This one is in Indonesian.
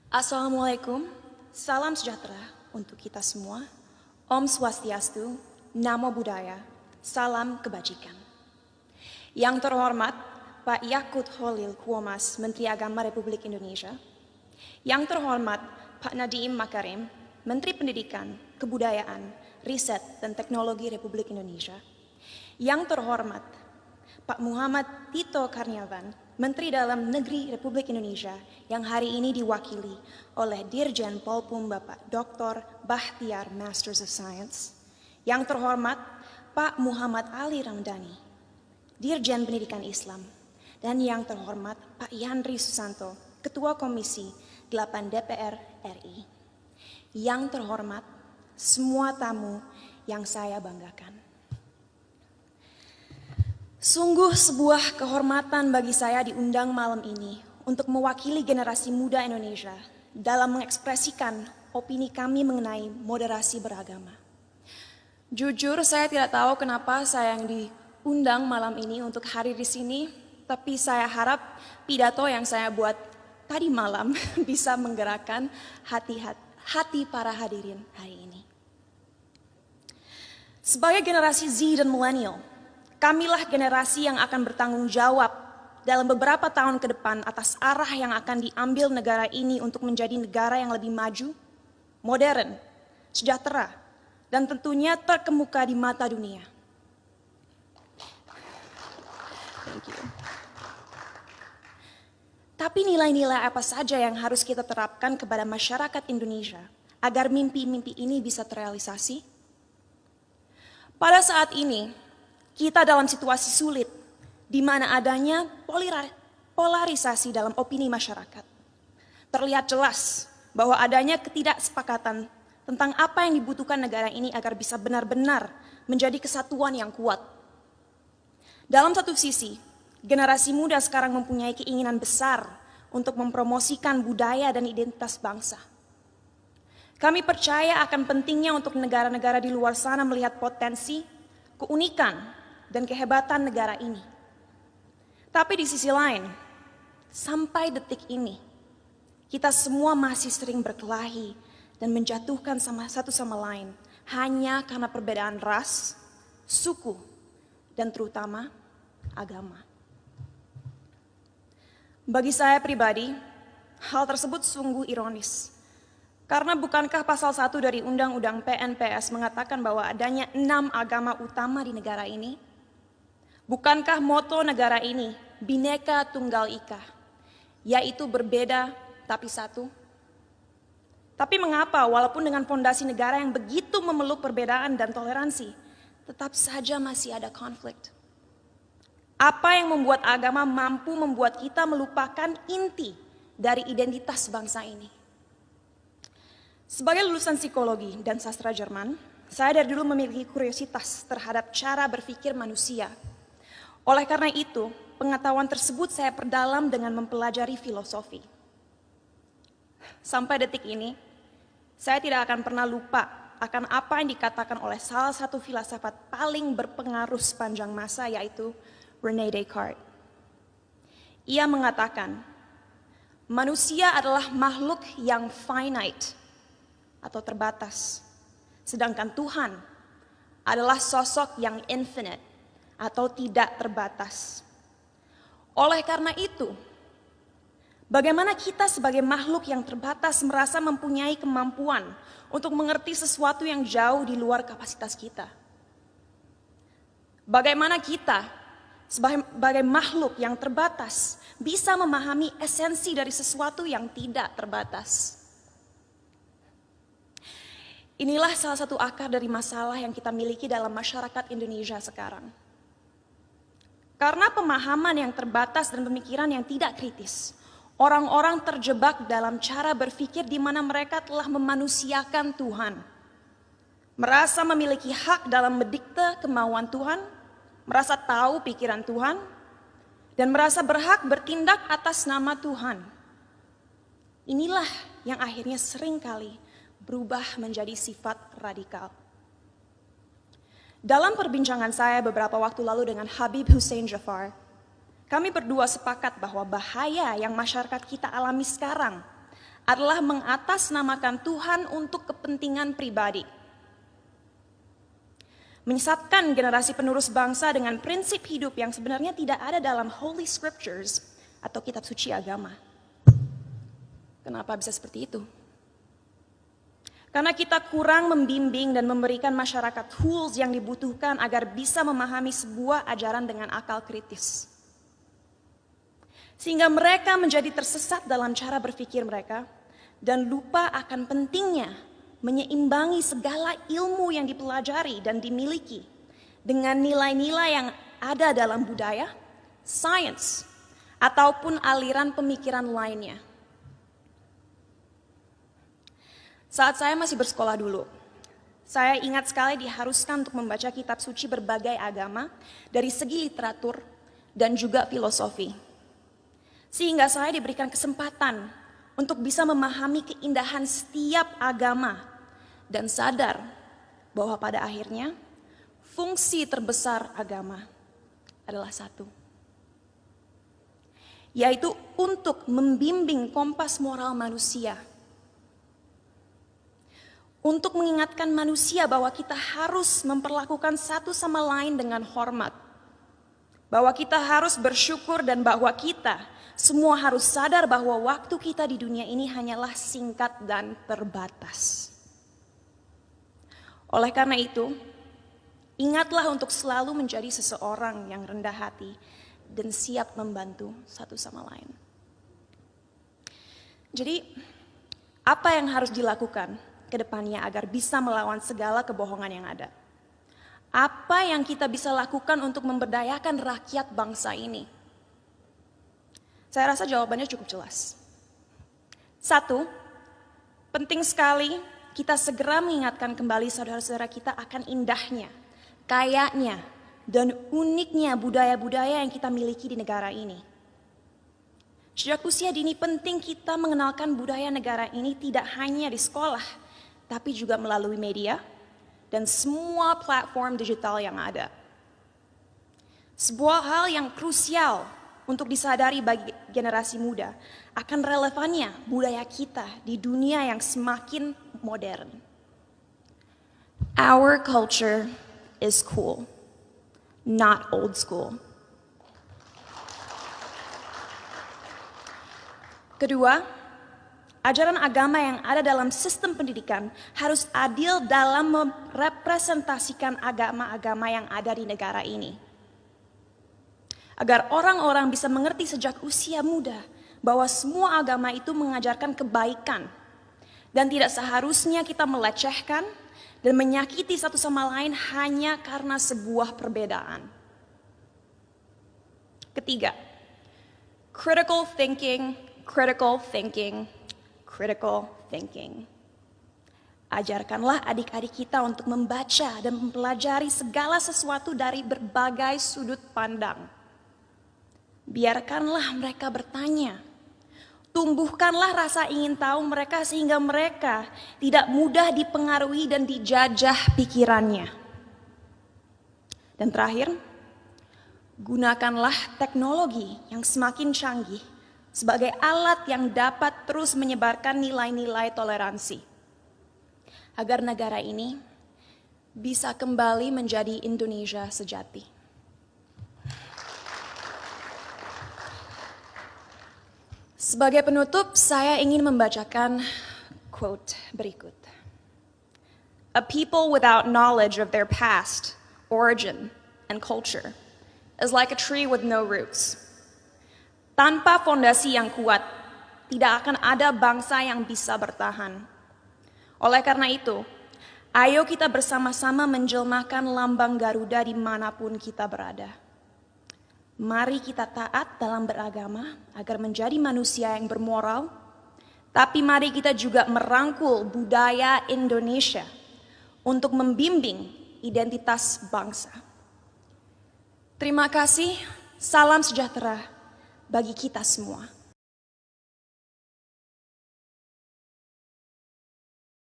Assalamualaikum, salam sejahtera untuk kita semua. Om Swastiastu, Namo Buddhaya, salam kebajikan. Yang terhormat Pak Yakut Holil Kuomas, Menteri Agama Republik Indonesia. Yang terhormat Pak Nadiem Makarim, Menteri Pendidikan, Kebudayaan, Riset dan Teknologi Republik Indonesia. Yang terhormat Pak Muhammad Tito Karnavian, Menteri Dalam Negeri Republik Indonesia yang hari ini diwakili oleh Dirjen Polpum Bapak Dr. Bahtiar Masters of Science. Yang terhormat Pak Muhammad Ali Ramdhani, Dirjen Pendidikan Islam. Dan yang terhormat Pak Yandri Susanto, Ketua Komisi 8 DPR RI. Yang terhormat semua tamu yang saya banggakan. Sungguh sebuah kehormatan bagi saya diundang malam ini untuk mewakili generasi muda Indonesia dalam mengekspresikan opini kami mengenai moderasi beragama. Jujur saya tidak tahu kenapa saya yang diundang malam ini untuk hadir di sini, tapi saya harap pidato yang saya buat tadi malam bisa menggerakkan hati para hadirin hari ini. Sebagai generasi Z dan milenial, kamilah generasi yang akan bertanggung jawab dalam beberapa tahun ke depan atas arah yang akan diambil negara ini untuk menjadi negara yang lebih maju, modern, sejahtera, dan tentunya terkemuka di mata dunia. Thank you. Tapi nilai-nilai apa saja yang harus kita terapkan kepada masyarakat Indonesia agar mimpi-mimpi ini bisa terrealisasi? Pada saat ini, kita dalam situasi sulit, di mana adanya polarisasi dalam opini masyarakat. Terlihat jelas bahwa adanya ketidaksepakatan tentang apa yang dibutuhkan negara ini agar bisa benar-benar menjadi kesatuan yang kuat. Dalam satu sisi, generasi muda sekarang mempunyai keinginan besar untuk mempromosikan budaya dan identitas bangsa. Kami percaya akan pentingnya untuk negara-negara di luar sana melihat potensi, keunikan, dan kehebatan negara ini. Tapi di sisi lain, sampai detik ini, kita semua masih sering berkelahi dan menjatuhkan satu sama lain hanya karena perbedaan ras, suku, dan terutama agama. Bagi saya pribadi, hal tersebut sungguh ironis. Karena bukankah pasal 1 dari Undang-Undang PNPS mengatakan bahwa adanya 6 agama utama di negara ini? Bukankah moto negara ini Bhinneka Tunggal Ika, yaitu berbeda tapi satu? Tapi mengapa walaupun dengan fondasi negara yang begitu memeluk perbedaan dan toleransi, tetap saja masih ada konflik? Apa yang membuat agama mampu membuat kita melupakan inti dari identitas bangsa ini? Sebagai lulusan psikologi dan sastra Jerman, saya dari dulu memiliki kuriositas terhadap cara berpikir manusia. Oleh karena itu, pengetahuan tersebut saya perdalam dengan mempelajari filosofi. Sampai detik ini, saya tidak akan pernah lupa akan apa yang dikatakan oleh salah satu filsafat paling berpengaruh sepanjang masa, yaitu René Descartes. Ia mengatakan, manusia adalah makhluk yang finite atau terbatas, sedangkan Tuhan adalah sosok yang infinite atau tidak terbatas. Oleh karena itu, bagaimana kita sebagai makhluk yang terbatas merasa mempunyai kemampuan untuk mengerti sesuatu yang jauh di luar kapasitas kita? Bagaimana kita sebagai makhluk yang terbatas bisa memahami esensi dari sesuatu yang tidak terbatas? Inilah salah satu akar dari masalah yang kita miliki dalam masyarakat Indonesia sekarang. Karena pemahaman yang terbatas dan pemikiran yang tidak kritis, orang-orang terjebak dalam cara berpikir di mana mereka telah memanusiakan Tuhan. Merasa memiliki hak dalam mendikte kemauan Tuhan, merasa tahu pikiran Tuhan, dan merasa berhak bertindak atas nama Tuhan. Inilah yang akhirnya seringkali berubah menjadi sifat radikal. Dalam perbincangan saya beberapa waktu lalu dengan Habib Hussein Jafar, kami berdua sepakat bahwa bahaya yang masyarakat kita alami sekarang adalah mengatasnamakan Tuhan untuk kepentingan pribadi. Menyesatkan generasi penerus bangsa dengan prinsip hidup yang sebenarnya tidak ada dalam Holy Scriptures atau kitab suci agama. Kenapa bisa seperti itu? Karena kita kurang membimbing dan memberikan masyarakat tools yang dibutuhkan agar bisa memahami sebuah ajaran dengan akal kritis. Sehingga mereka menjadi tersesat dalam cara berpikir mereka dan lupa akan pentingnya menyeimbangi segala ilmu yang dipelajari dan dimiliki dengan nilai-nilai yang ada dalam budaya, sains, ataupun aliran pemikiran lainnya. Saat saya masih bersekolah dulu, saya ingat sekali diharuskan untuk membaca kitab suci berbagai agama dari segi literatur dan juga filosofi. Sehingga saya diberikan kesempatan untuk bisa memahami keindahan setiap agama dan sadar bahwa pada akhirnya fungsi terbesar agama adalah satu, yaitu untuk membimbing kompas moral manusia. Untuk mengingatkan manusia bahwa kita harus memperlakukan satu sama lain dengan hormat. Bahwa kita harus bersyukur dan bahwa kita semua harus sadar bahwa waktu kita di dunia ini hanyalah singkat dan terbatas. Oleh karena itu, ingatlah untuk selalu menjadi seseorang yang rendah hati dan siap membantu satu sama lain. Jadi, apa yang harus dilakukan ke depannya agar bisa melawan segala kebohongan yang ada? Apa yang kita bisa lakukan untuk memberdayakan rakyat bangsa ini? Saya rasa jawabannya cukup jelas. Satu, penting sekali kita segera mengingatkan kembali saudara-saudara kita akan indahnya, kayanya, dan uniknya budaya-budaya yang kita miliki di negara ini. Sejak usia dini penting kita mengenalkan budaya negara ini tidak hanya di sekolah, tapi juga melalui media dan semua platform digital yang ada. Sebuah hal yang krusial untuk disadari bagi generasi muda akan relevannya budaya kita di dunia yang semakin modern. Our culture is cool, not old school. Kedua, ajaran agama yang ada dalam sistem pendidikan harus adil dalam merepresentasikan agama-agama yang ada di negara ini. Agar orang-orang bisa mengerti sejak usia muda bahwa semua agama itu mengajarkan kebaikan dan tidak seharusnya kita melecehkan dan menyakiti satu sama lain hanya karena sebuah perbedaan. Ketiga, critical thinking, critical thinking, critical thinking. Ajarkanlah adik-adik kita untuk membaca dan mempelajari segala sesuatu dari berbagai sudut pandang. Biarkanlah mereka bertanya. Tumbuhkanlah rasa ingin tahu mereka sehingga mereka tidak mudah dipengaruhi dan dijajah pikirannya. Dan terakhir, gunakanlah teknologi yang semakin canggih sebagai alat yang dapat terus menyebarkan nilai-nilai toleransi. Agar negara ini bisa kembali menjadi Indonesia sejati. Sebagai penutup, saya ingin membacakan quote berikut. A people without knowledge of their past, origin, and culture is like a tree with no roots. Tanpa fondasi yang kuat, tidak akan ada bangsa yang bisa bertahan. Oleh karena itu, ayo kita bersama-sama menjelmakan lambang Garuda dimanapun kita berada. Mari kita taat dalam beragama agar menjadi manusia yang bermoral, tapi mari kita juga merangkul budaya Indonesia untuk membimbing identitas bangsa. Terima kasih, salam sejahtera bagi kita semua.